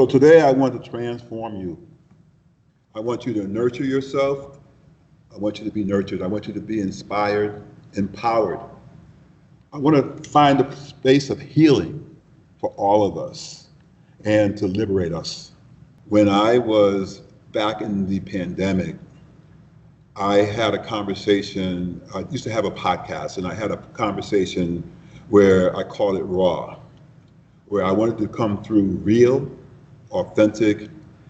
So today I want to transform you. I want you to nurture yourself. I want you to be nurtured. I want you to be inspired, empowered. I want to find a space of healing for all of us and to liberate us. When I was back in the pandemic, I had a conversation. I used to have a podcast, and I had a conversation where I called it Raw, where I wanted to come through real, authentic,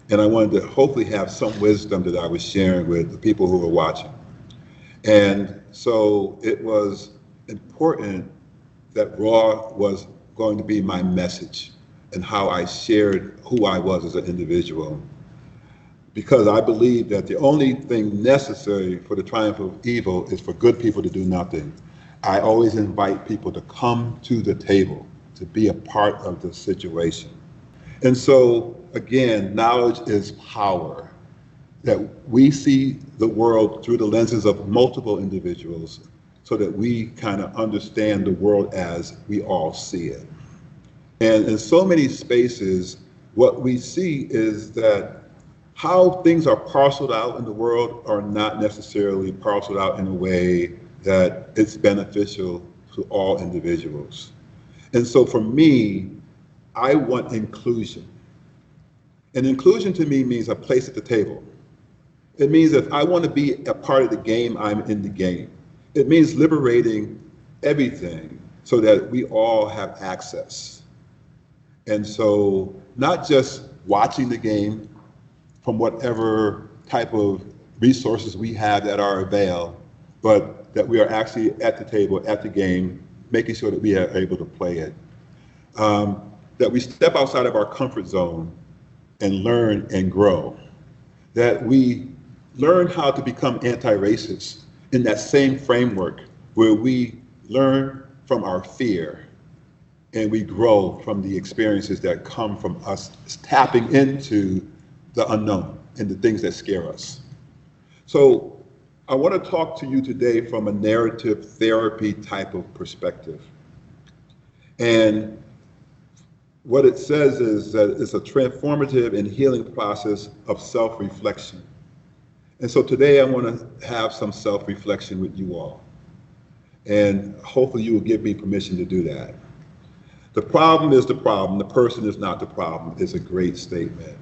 and I wanted to hopefully have some wisdom that I was sharing with the people who were watching. And so it was important that Raw was going to be my message and how I shared who I was as an individual. Because I believe that the only thing necessary for the triumph of evil is for good people to do nothing. I always invite people to come to the table, to be a part of the situation. And so, again, knowledge is power. That we see the world through the lenses of multiple individuals so that we kind of understand the world as we all see it. And in so many spaces, what we see is that how things are parceled out in the world are not necessarily parceled out in a way that it's beneficial to all individuals. And so for me, I want inclusion. And inclusion to me means a place at the table. It means if I want to be a part of the game, I'm in the game. It means liberating everything so that we all have access. And so not just watching the game from whatever type of resources we have at our avail, but that we are actually at the table, at the game, making sure that we are able to play it. That we step outside of our comfort zone and learn and grow. That we learn how to become anti-racist in that same framework where we learn from our fear and we grow from the experiences that come from us tapping into the unknown and the things that scare us. So I want to talk to you today from a narrative therapy type of perspective. And what it says is that it's a transformative and healing process of self-reflection. And so today I want to have some self-reflection with you all. And hopefully you will give me permission to do that. The problem is the problem, the person is not the problem, is a great statement.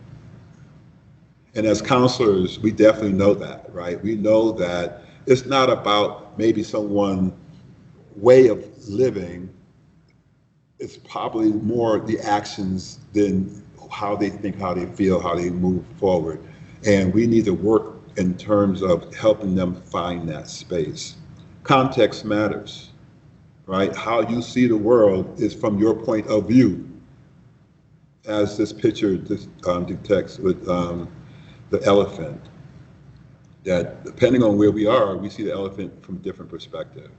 And as counselors, we definitely know that, right? We know that it's not about maybe someone's way of living. It's probably more the actions than how they think, how they feel, how they move forward. And we need to work in terms of helping them find that space. Context matters, right? How you see the world is from your point of view, as this picture detects with the elephant, that depending on where we are, we see the elephant from a different perspective.